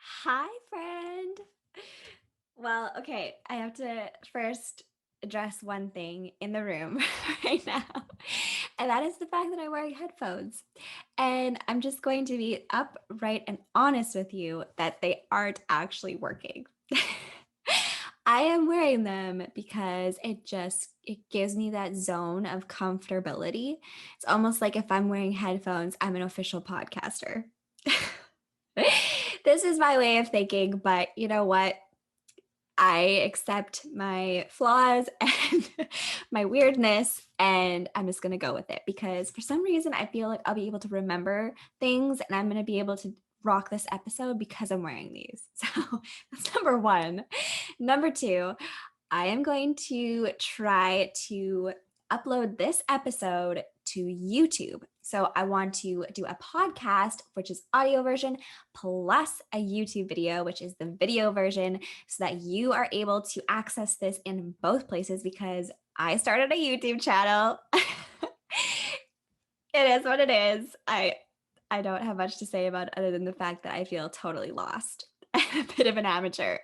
Hi, friend. Well, okay, I have to first address one thing in the room right now, and that is the fact that I'm wearing headphones. And I'm just going to be upright and honest with you that they aren't actually working. I am wearing them because it gives me that zone of comfortability. It's almost like if I'm wearing headphones, I'm an official podcaster. This is my way of thinking, but you know what? I accept my flaws and my weirdness, and I'm just going to go with it because for some reason I feel like I'll be able to remember things and I'm going to be able to rock this episode because I'm wearing these. So that's number one. Number two, I am going to try to upload this episode to YouTube. So I want to do a podcast, which is audio version, plus a YouTube video, which is the video version, so that you are able to access this in both places because I started a YouTube channel. It is what it is. I don't have much to say about it other than the fact that I feel totally lost. A bit of an amateur.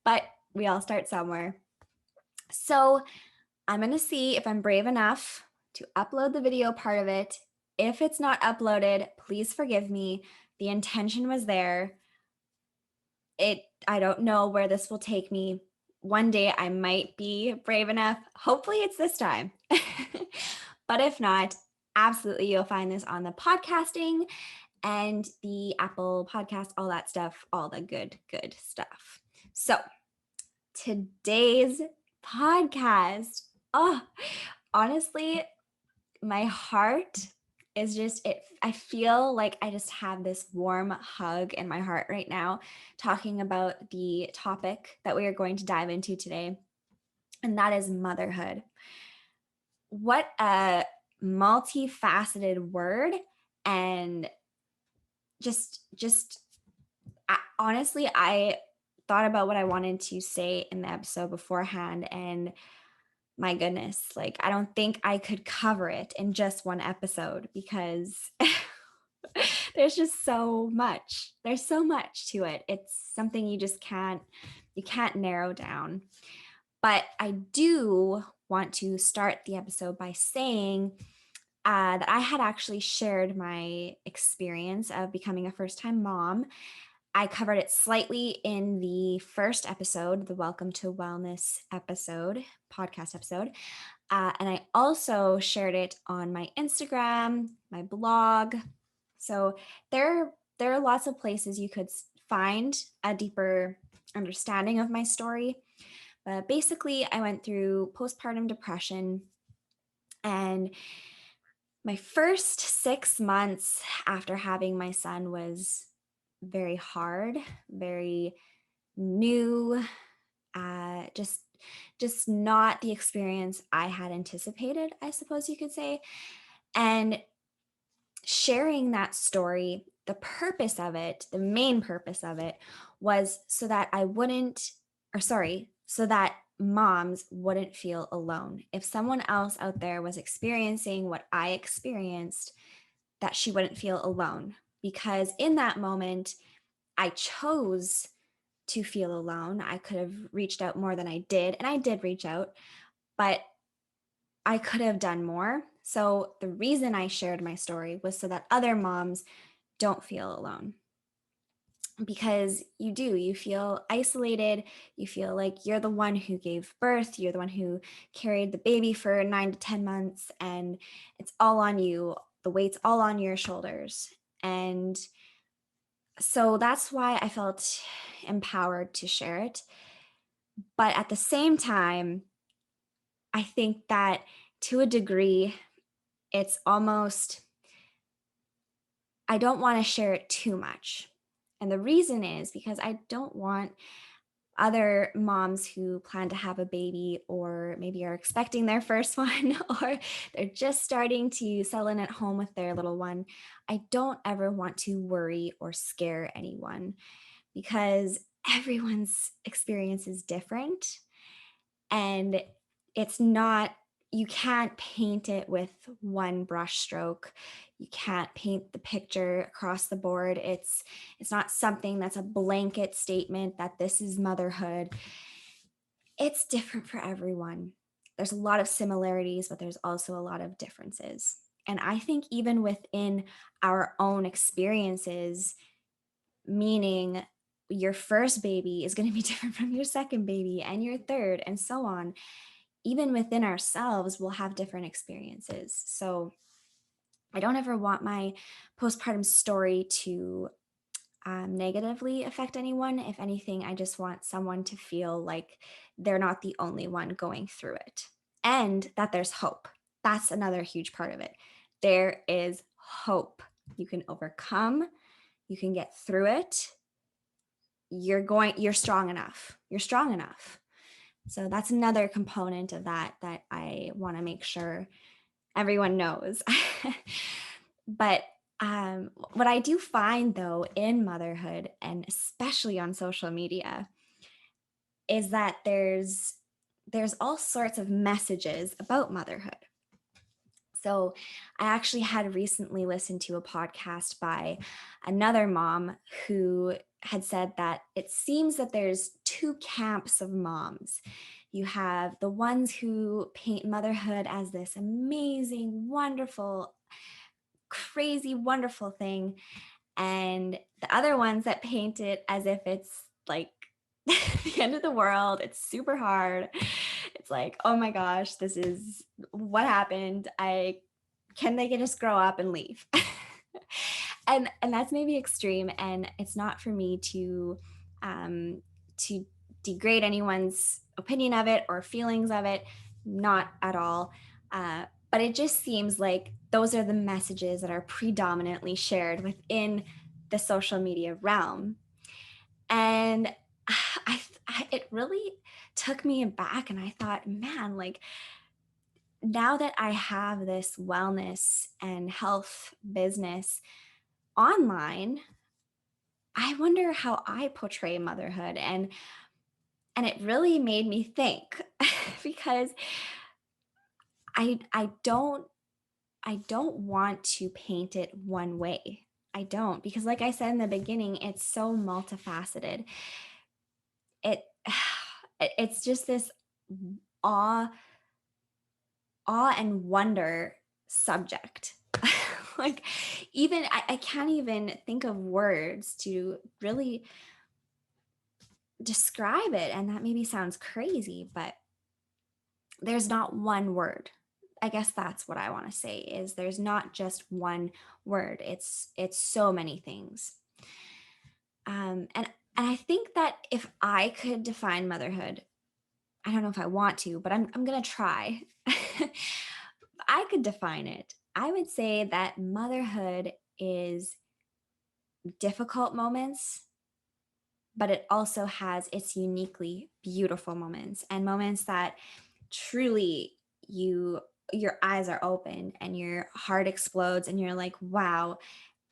But we all start somewhere. So I'm going to see if I'm brave enough to upload the video part of it. If it's not uploaded, please forgive me. The intention was there. I don't know where this will take me. One day I might be brave enough. Hopefully it's this time. But if not, absolutely you'll find this on the podcasting and the Apple podcast, all that stuff, all the good stuff. So today's podcast, oh, honestly, my heart is just it. I feel like I just have this warm hug in my heart right now talking about the topic that we are going to dive into today, and that is motherhood. What a multifaceted word, and just honestly, I thought about what I wanted to say in the episode beforehand, and my goodness, like I don't think I could cover it in just one episode because there's just so much. There's so much to it. It's something you can't narrow down. But I do want to start the episode by saying that I had actually shared my experience of becoming a first-time mom. I covered it slightly in the first episode, the Welcome to Wellness episode, podcast episode. And I also shared it on my Instagram, my blog. So there are lots of places you could find a deeper understanding of my story. But basically, I went through postpartum depression, and my first 6 months after having my son was very hard, very new, just not the experience I had anticipated, I suppose you could say. And sharing that story, the purpose of it, the main purpose of it was so that so that moms wouldn't feel alone. If someone else out there was experiencing what I experienced, that she wouldn't feel alone. Because in that moment, I chose to feel alone. I could have reached out more than I did, and I did reach out, but I could have done more. So the reason I shared my story was so that other moms don't feel alone. Because you feel isolated, you feel like you're the one who gave birth, you're the one who carried the baby for 9 to 10 months, and it's all on you. The weight's all on your shoulders. And so that's why I felt empowered to share it. But at the same time, I think that to a degree, it's almost, I don't want to share it too much. And the reason is because I don't want other moms who plan to have a baby or maybe are expecting their first one or they're just starting to settle in at home with their little one. I don't ever want to worry or scare anyone because everyone's experience is different, and it's not, you can't paint it with one brush stroke. You can't paint the picture across the board. It's not something that's a blanket statement that this is motherhood. It's different for everyone. There's a lot of similarities, but there's also a lot of differences. And I think even within our own experiences, meaning your first baby is going to be different from your second baby and your third, and so on. Even within ourselves, we'll have different experiences. So I don't ever want my postpartum story to negatively affect anyone. If anything, I just want someone to feel like they're not the only one going through it and that there's hope. That's another huge part of it. There is hope. You can overcome, you can get through it. You're strong enough. You're strong enough. So that's another component of that I want to make sure everyone knows. But what I do find though in motherhood, and especially on social media, is that there's all sorts of messages about motherhood. So I actually had recently listened to a podcast by another mom who had said that it seems that there's two camps of moms. You have the ones who paint motherhood as this amazing, wonderful, crazy, wonderful thing, and the other ones that paint it as if it's like the end of the world. It's super hard. It's like, oh my gosh, this is what happened. Can they just grow up and leave? And that's maybe extreme, and it's not for me to degrade anyone's opinion of it or feelings of it, not at all. But it just seems like those are the messages that are predominantly shared within the social media realm. And it really took me aback, and I thought, man, like, now that I have this wellness and health business online, I wonder how I portray motherhood. And it really made me think because I don't want to paint it one way. I don't, because like I said in the beginning, it's so multifaceted. It it's just this awe and wonder subject. Like, even I can't even think of words to really describe it. And that maybe sounds crazy, but there's not one word. I guess that's what I want to say, is there's not just one word. It's so many things. And I think that if I could define motherhood, I don't know if I want to, but I'm gonna try. I could define it. I would say that motherhood is difficult moments, but it also has its uniquely beautiful moments, and moments that truly your eyes are open and your heart explodes and you're like, wow,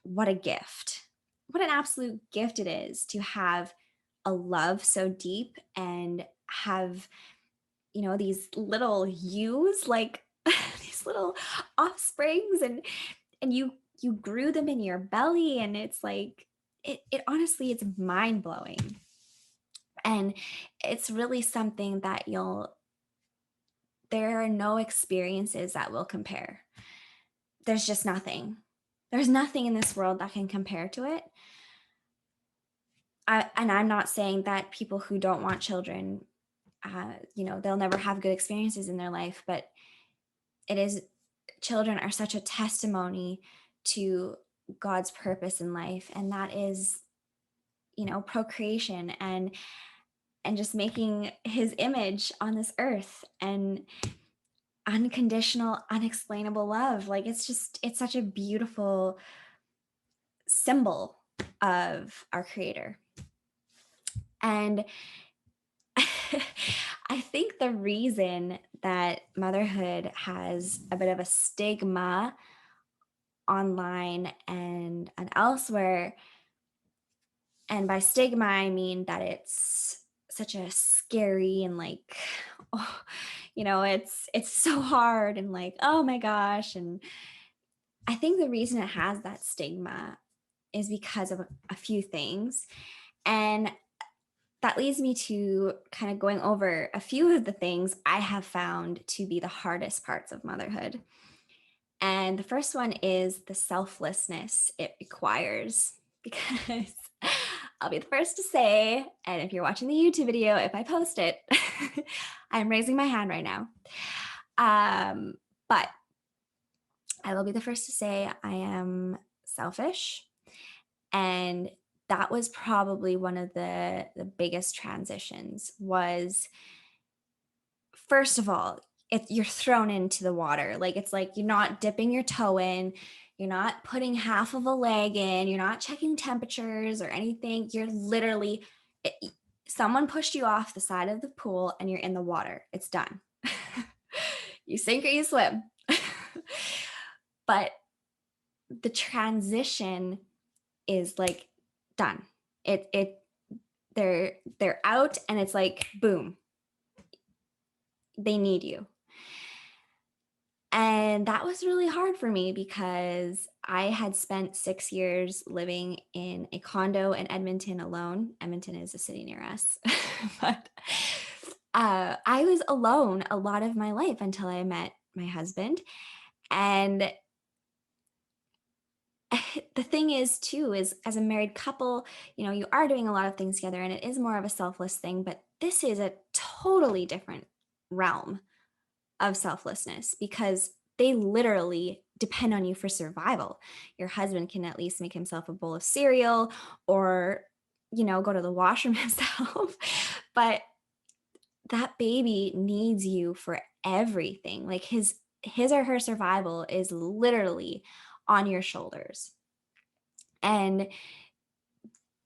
what a gift. What an absolute gift it is to have a love so deep and have, these little yous, like these little offsprings, and you grew them in your belly, and it's like it honestly, it's mind-blowing. And it's really something that there are no experiences that will compare. There's just nothing. There's nothing in this world that can compare to it. And I'm not saying that people who don't want children, they'll never have good experiences in their life, but children are such a testimony to God's purpose in life. And that is, procreation and just making his image on this earth, and unconditional, unexplainable love. Like, it's such a beautiful symbol of our creator. And I think the reason that motherhood has a bit of a stigma online and elsewhere, and by stigma I mean that it's such a scary and like, oh, it's so hard and like, oh my gosh. And I think the reason it has that stigma is because of a few things. And that leads me to kind of going over a few of the things I have found to be the hardest parts of motherhood. And the first one is the selflessness it requires, because I'll be the first to say, and if you're watching the YouTube video, if I post it, I'm raising my hand right now. But I will be the first to say I am selfish. And that was probably one of the biggest transitions was, first of all, you're thrown into the water. Like, it's like you're not dipping your toe in, you're not putting half of a leg in, you're not checking temperatures or anything. You're literally, it, someone pushed you off the side of the pool and you're in the water. It's done. You sink or you swim. But the transition is like done. They're out, and it's like boom, they need you. And that was really hard for me because I had spent 6 years living in a condo in Edmonton alone. Edmonton is a city near us. But I was alone a lot of my life until I met my husband. And the thing is too, is as a married couple, you are doing a lot of things together, and it is more of a selfless thing, but this is a totally different realm of selflessness because they literally depend on you for survival. Your husband can at least make himself a bowl of cereal or, go to the washroom himself. But that baby needs you for everything. Like his or her survival is literally on your shoulders. And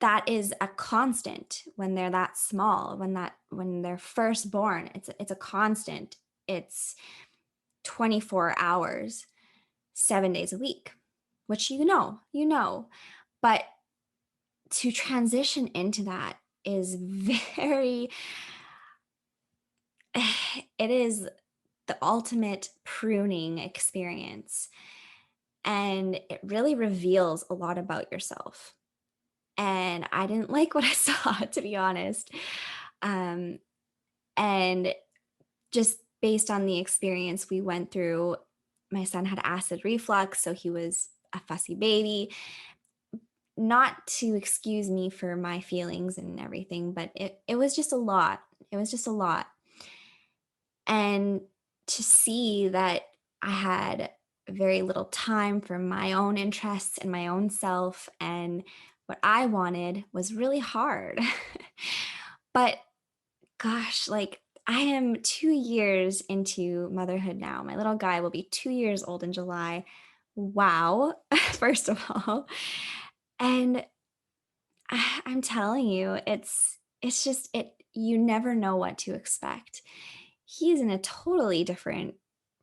that is a constant when they're that small, when they're first born. It's a constant. It's 24 hours, 7 days a week, which but to transition into that is very, it is the ultimate pruning experience. And it really reveals a lot about yourself. And I didn't like what I saw, to be honest. And just based on the experience we went through, my son had acid reflux, so he was a fussy baby. Not to excuse me for my feelings and everything, but it was just a lot. It was just a lot. And to see that I had very little time for my own interests and my own self, and what I wanted was really hard. But gosh, like, I am 2 years into motherhood now. My little guy will be 2 years old in July. Wow, first of all. And I'm telling you, it's just you never know what to expect. He's in a totally different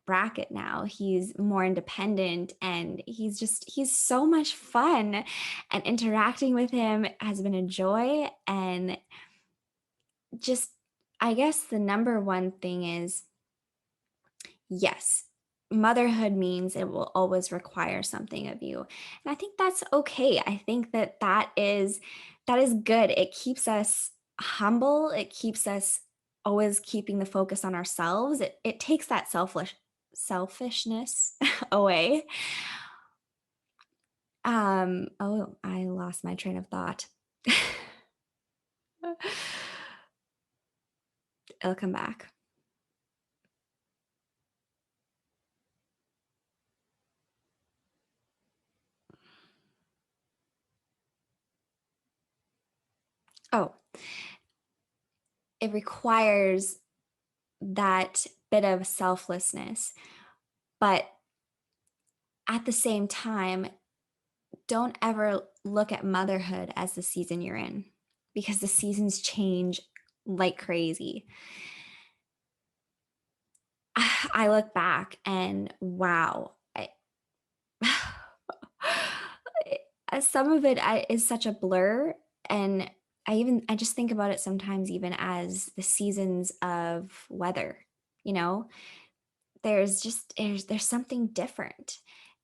bracket now. He's more independent, and he's so much fun, and interacting with him has been a joy. And just, I guess the number one thing is, yes, motherhood means it will always require something of you. And I think that's okay. I think that is good. It keeps us humble. It keeps us always keeping the focus on ourselves. It takes that selfishness away. Oh, I lost my train of thought. It'll come back. Oh, it requires that bit of selflessness. But at the same time, don't ever look at motherhood as the season you're in, because the seasons change like crazy. I look back and wow, some of it is such a blur. And I just think about it sometimes even as the seasons of weather, you know, there's something different.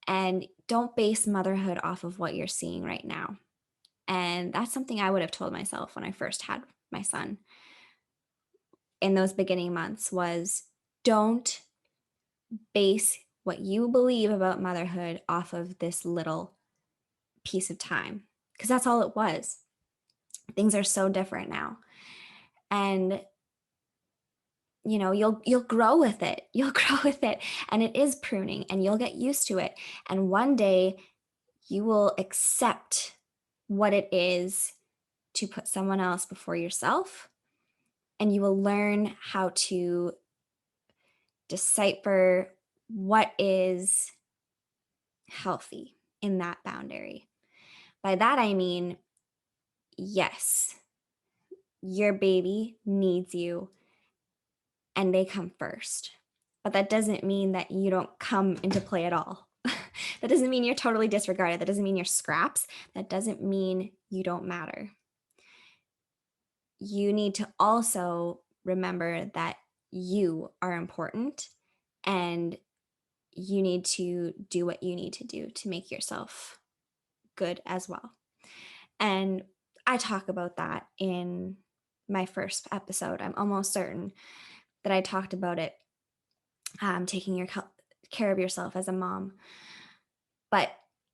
And don't base motherhood off of what you're seeing right now. And that's something I would have told myself when I first had my son in those beginning months was don't base what you believe about motherhood off of this little piece of time, because that's all it was. Things are so different now. And you'll grow with it. You'll grow with it, and it is pruning, and you'll get used to it. And one day you will accept what it is to put someone else before yourself, and you will learn how to decipher what is healthy in that boundary. By that, I mean, yes, your baby needs you and they come first. But that doesn't mean that you don't come into play at all. That doesn't mean you're totally disregarded. That doesn't mean you're scraps. That doesn't mean you don't matter. You need to also remember that you are important and you need to do what you need to do to make yourself good as well. And I talk about that in my first episode. I'm almost certain that I talked about it, taking care of yourself as a mom. But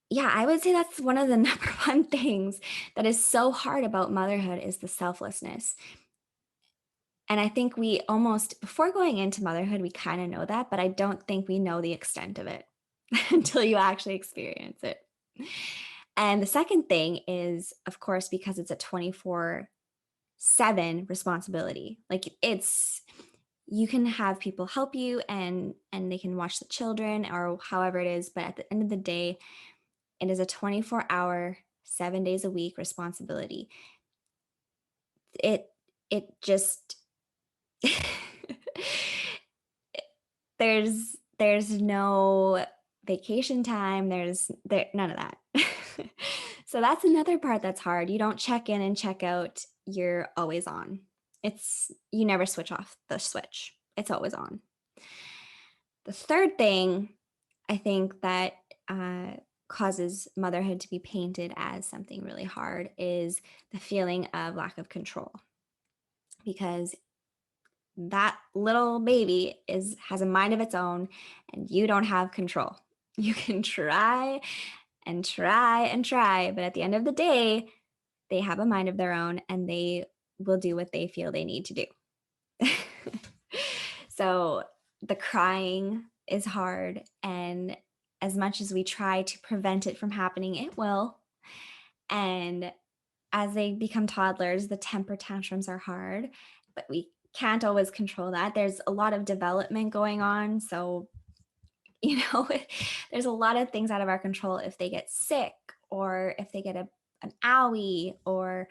yeah, I would say that's one of the number one things that is so hard about motherhood is the selflessness. And I think we almost, before going into motherhood, we kind of know that, but I don't think we know the extent of it until you actually experience it. And the second thing is, of course, because it's a 24/7 responsibility. Like you can have people help you and they can watch the children or however it is, but at the end of the day, it is a 24-hour, 7 days a week responsibility. It just there's no vacation time, there's none of that. So that's another part that's hard. You don't check in and check out, you're always on. You never switch off the switch. It's always on. The third thing I think that causes motherhood to be painted as something really hard is the feeling of lack of control, because that little baby has a mind of its own and you don't have control. You can try and try and try, but at the end of the day, they have a mind of their own and they will do what they feel they need to do. So the crying is hard, and as much as we try to prevent it from happening, it will. And as they become toddlers, the temper tantrums are hard, but we can't always control that. There's a lot of development going on. So, there's a lot of things out of our control if they get sick or if they get an owie or,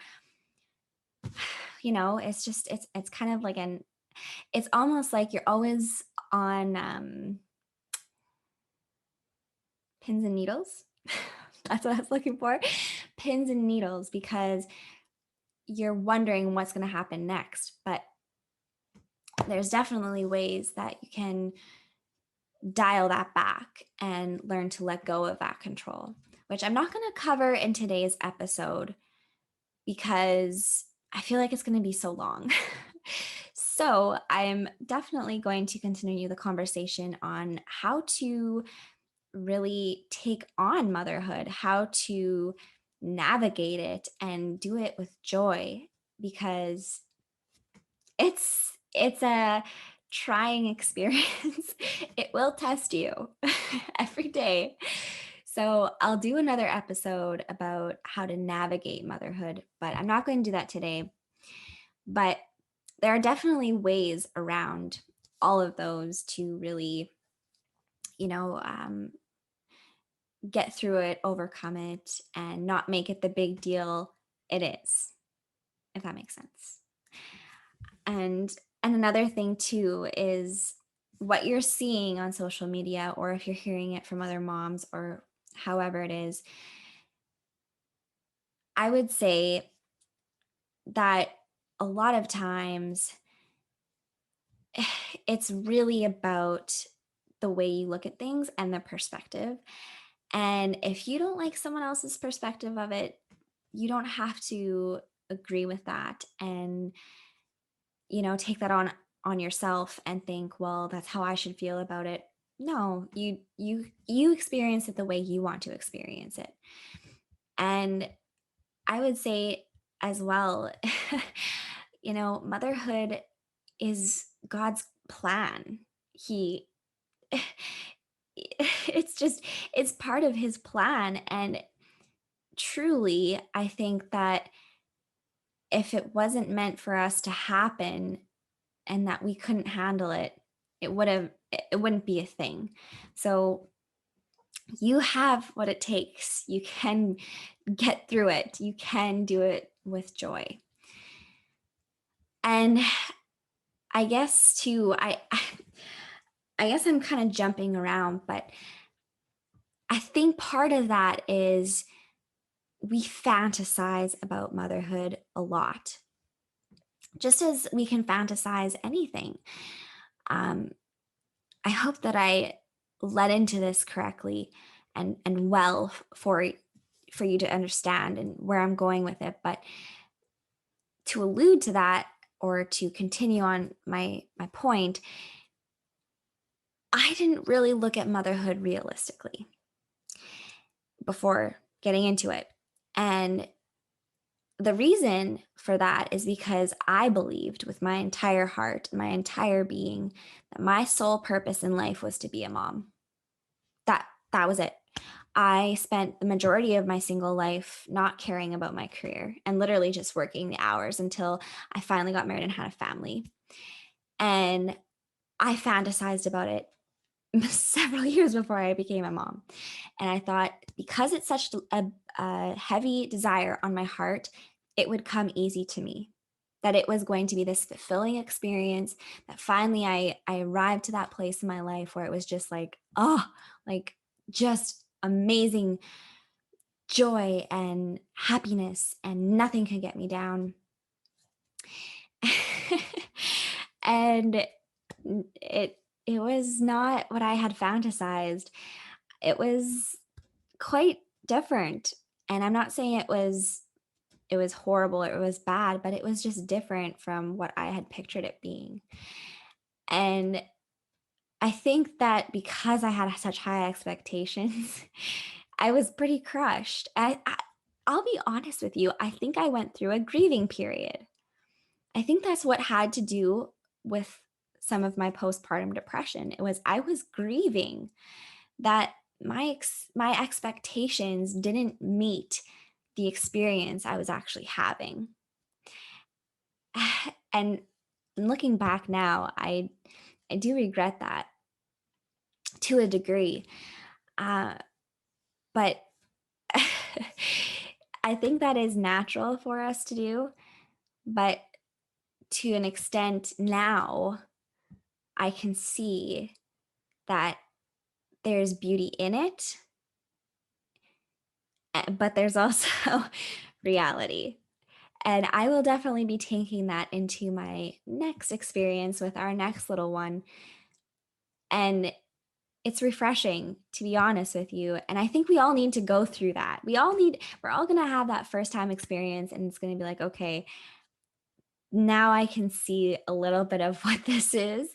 it's kind of like it's almost like you're always on pins and needles. That's what I was looking for. Pins and needles, because you're wondering what's going to happen next. But there's definitely ways that you can dial that back and learn to let go of that control, which I'm not going to cover in today's episode because I feel like it's going to be so long. So I'm definitely going to continue the conversation on how to really take on motherhood, how to navigate it and do it with joy, because it's a trying experience. It will test you every day. So I'll do another episode about how to navigate motherhood, but I'm not going to do that today. But there are definitely ways around all of those to really, get through it, overcome it, and not make it the big deal it is, if that makes sense. And another thing too is what you're seeing on social media, or if you're hearing it from other moms or however it is, I would say that a lot of times it's really about the way you look at things and the perspective. And if you don't like someone else's perspective of it, you don't have to agree with that and, take that on yourself and think, well, that's how I should feel about it. No, you experience it the way you want to experience it. And I would say as well, motherhood is God's plan. He it's part of his plan. And truly, I think that if it wasn't meant for us to happen and that we couldn't handle it, it wouldn't be a thing. So you have what it takes. You can get through it. You can do it with joy. And I guess too, I guess I'm kind of jumping around, but I think part of that is we fantasize about motherhood a lot, just as we can fantasize anything. I hope that I led into this correctly and well for you to understand and where I'm going with it. But to allude to that, or to continue on my point, I didn't really look at motherhood realistically before getting into it. And the reason for that is because I believed with my entire heart, my entire being, that my sole purpose in life was to be a mom. That was it. I spent the majority of my single life not caring about my career and literally just working the hours until I finally got married and had a family. And I fantasized about it several years before I became a mom. And I thought, because it's such a heavy desire on my heart, it would come easy to me, that it was going to be this fulfilling experience, that finally I arrived to that place in my life where it was just like, oh, like just amazing joy and happiness, and nothing could get me down. And it was not what I had fantasized. It was quite different. And I'm not saying it was horrible or it was bad, but it was just different from what I had pictured it being. And I think that because I had such high expectations, I was pretty crushed. I'll be honest with you, I think I went through a grieving period. I think that's what had to do with some of my postpartum depression. I was grieving that my expectations didn't meet the experience I was actually having. And looking back now, I do regret that to a degree. But I think that is natural for us to do. But to an extent now, I can see that there's beauty in it, but there's also reality. And I will definitely be taking that into my next experience with our next little one. And it's refreshing, to be honest with you. And I think we all need to go through that. We're all going to have that first time experience, and it's going to be like, okay, now I can see a little bit of what this is,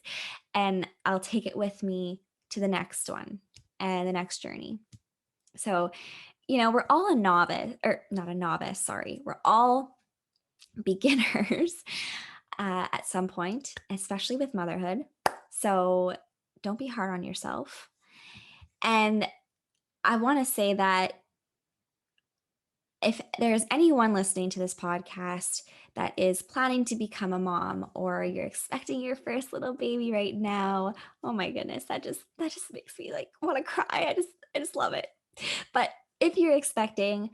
and I'll take it with me to the next one and the next journey. So, we're all a novice, or not a novice, sorry. We're all beginners at some point, especially with motherhood. So don't be hard on yourself. And I want to say that if there's anyone listening to this podcast that is planning to become a mom, or you're expecting your first little baby right now, oh my goodness, that just makes me like want to cry. I just love it. But if you're expecting,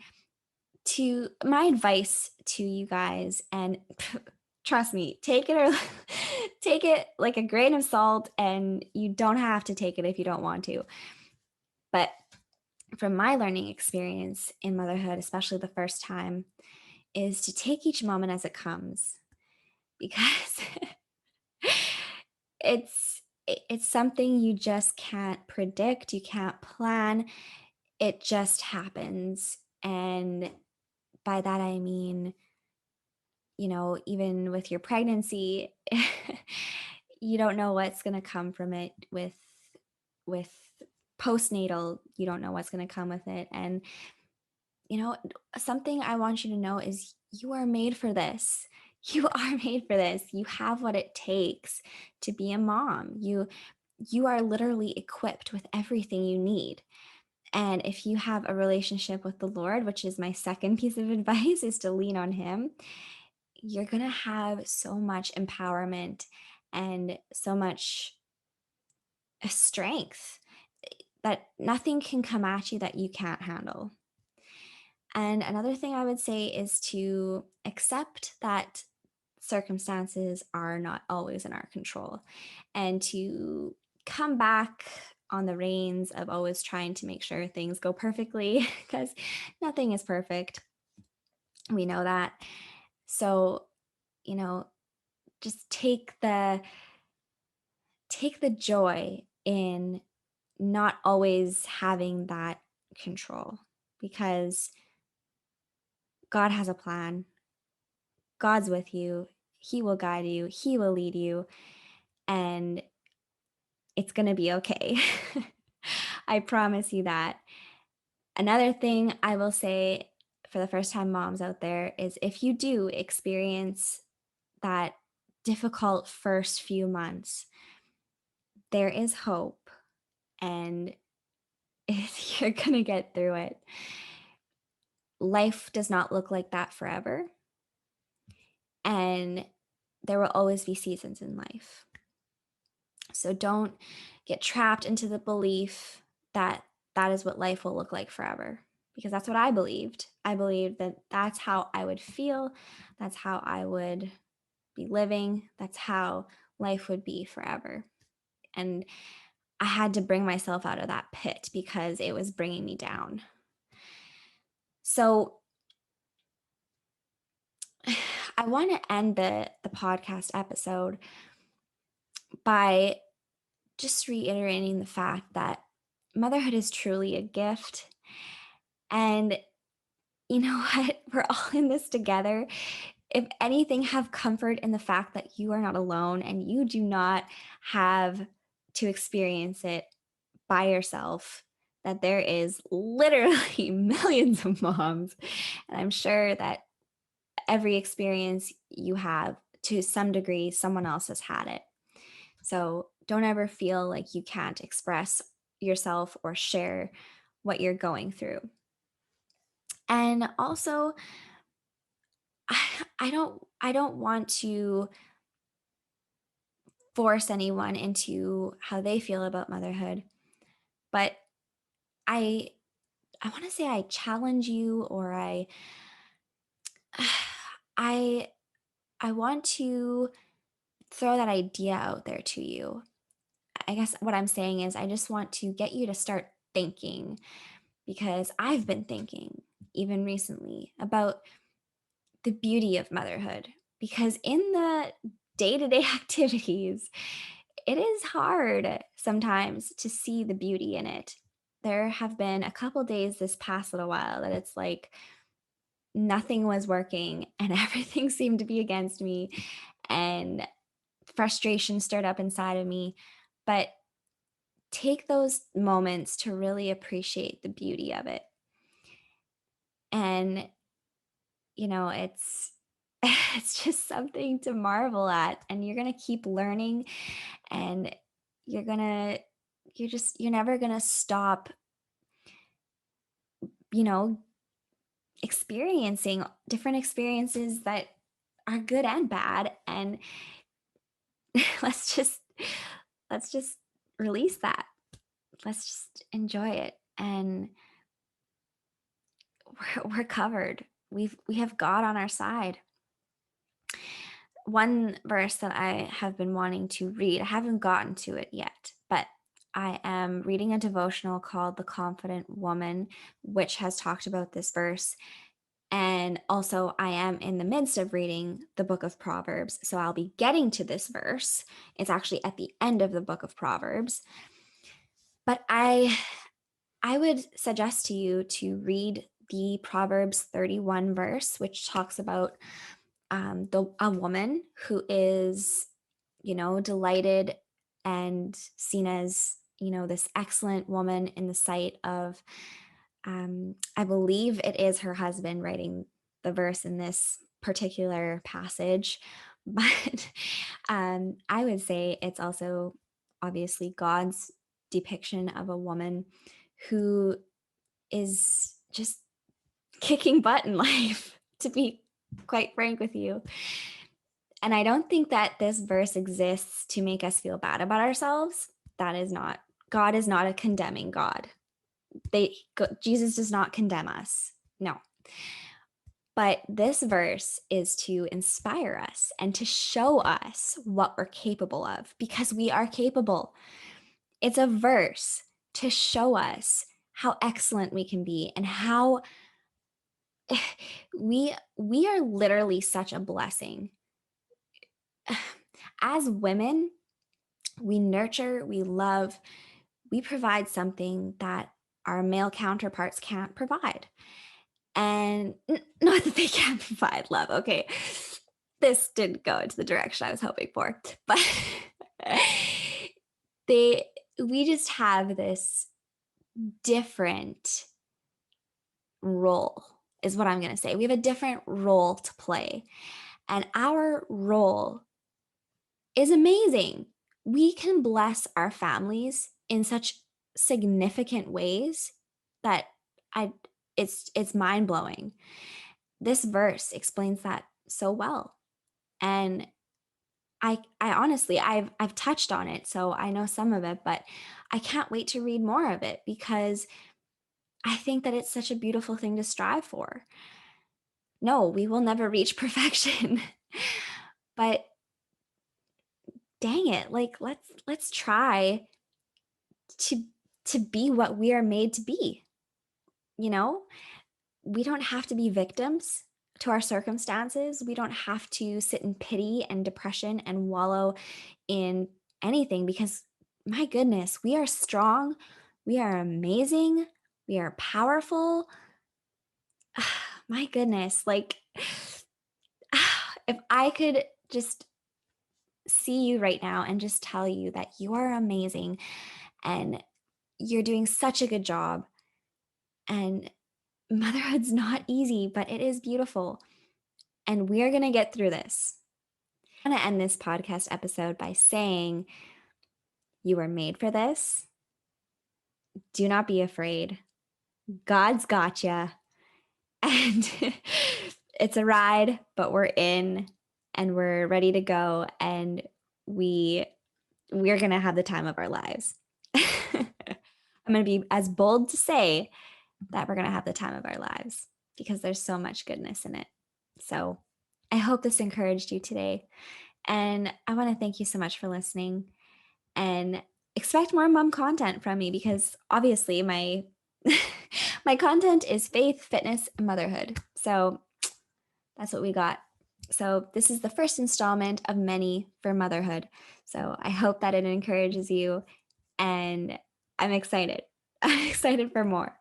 my advice to you guys, and trust me, take it or take it like a grain of salt, and you don't have to take it if you don't want to. But from my learning experience in motherhood, especially the first time, is to take each moment as it comes, because it's something you just can't predict, you can't plan. it just happens. And by that, I mean, even with your pregnancy, you don't know what's going to come from it. With postnatal, you don't know what's going to come with it. And something I want you to know is you are made for this. You are made for this. You have what it takes to be a mom. You are literally equipped with everything you need. And if you have a relationship with the Lord, which is my second piece of advice, is to lean on him, you're going to have so much empowerment and so much strength that nothing can come at you that you can't handle. And another thing I would say is to accept that circumstances are not always in our control, and to come back on the reins of always trying to make sure things go perfectly, because nothing is perfect. We know that. So, just take the joy in not always having that control, because God has a plan. God's with you. He will guide you. He will lead you. And it's going to be okay. I promise you that. Another thing I will say for the first time moms out there is, if you do experience that difficult first few months, there is hope, and you're going to get through it. Life does not look like that forever. And there will always be seasons in life. So don't get trapped into the belief that that is what life will look like forever, because that's what I believed. I believed that that's how I would feel. That's how I would be living. That's how life would be forever. And I had to bring myself out of that pit because it was bringing me down. So I want to end the podcast episode by just reiterating the fact that motherhood is truly a gift. And you know what? We're all in this together. If anything, have comfort in the fact that you are not alone and you do not have to experience it by yourself, that there is literally millions of moms. And I'm sure that every experience you have, to some degree, someone else has had it. So don't ever feel like you can't express yourself or share what you're going through. And also, I don't want to force anyone into how they feel about motherhood, but I want to say I challenge you, or I I want to throw that idea out there to you. I guess what I'm saying is, I just want to get you to start thinking, because I've been thinking even recently about the beauty of motherhood, because in the day-to-day activities, it is hard sometimes to see the beauty in it. There have been a couple days this past little while that it's like nothing was working and everything seemed to be against me, and frustration stirred up inside of me. But take those moments to really appreciate the beauty of it. And it's it's just something to marvel at, and you're going to keep learning, and you're never going to stop you know experiencing different experiences that are good and bad. And let's just release that. Let's just enjoy it, and we're covered. We have God on our side. One verse that I have been wanting to read, I haven't gotten to it yet, but I am reading a devotional called The Confident Woman, which has talked about this verse. And also, I am in the midst of reading the book of Proverbs. So I'll be getting to this verse. It's actually at the end of the book of Proverbs. But I I would suggest to you to read the Proverbs 31 verse, which talks about a woman who is, delighted and seen as, this excellent woman in the sight of, I believe it is her husband writing the verse in this particular passage. But I would say it's also obviously God's depiction of a woman who is just kicking butt in life, to be quite frank with you. And I don't think that this verse exists to make us feel bad about ourselves. That is not, God is not a condemning God. Jesus does not condemn us. No. But this verse is to inspire us and to show us what we're capable of, because we are capable. It's a verse to show us how excellent we can be and how we are literally such a blessing. As women, we nurture, we love, we provide something that our male counterparts can't provide. And not that they can't provide love. Okay. This didn't go into the direction I was hoping for, but we just have this different role, is what I'm going to say. We have a different role to play, and our role is amazing. We can bless our families in such significant ways that I it's mind-blowing. This verse explains that so well. And I honestly I've touched on it, so I know some of it, but I can't wait to read more of it because I think that it's such a beautiful thing to strive for. No, we will never reach perfection. But dang it, like let's try to be what we are made to be. You know, we don't have to be victims to our circumstances. We don't have to sit in pity and depression and wallow in anything, because my goodness, we are strong, we are amazing, we are powerful. My goodness, like if I could just see you right now and just tell you that you are amazing and you're doing such a good job, and motherhood's not easy, but it is beautiful. And we are going to get through this. I'm going to end this podcast episode by saying, you were made for this. Do not be afraid. God's got you. And it's a ride, but we're in and we're ready to go. And we're going to have the time of our lives. I'm going to be as bold to say that we're going to have the time of our lives because there's so much goodness in it. So I hope this encouraged you today. And I want to thank you so much for listening, and expect more mom content from me, because obviously my my content is faith, fitness, and motherhood. So that's what we got. So this is the first installment of many for motherhood. So I hope that it encourages you, and I'm excited. I'm excited for more.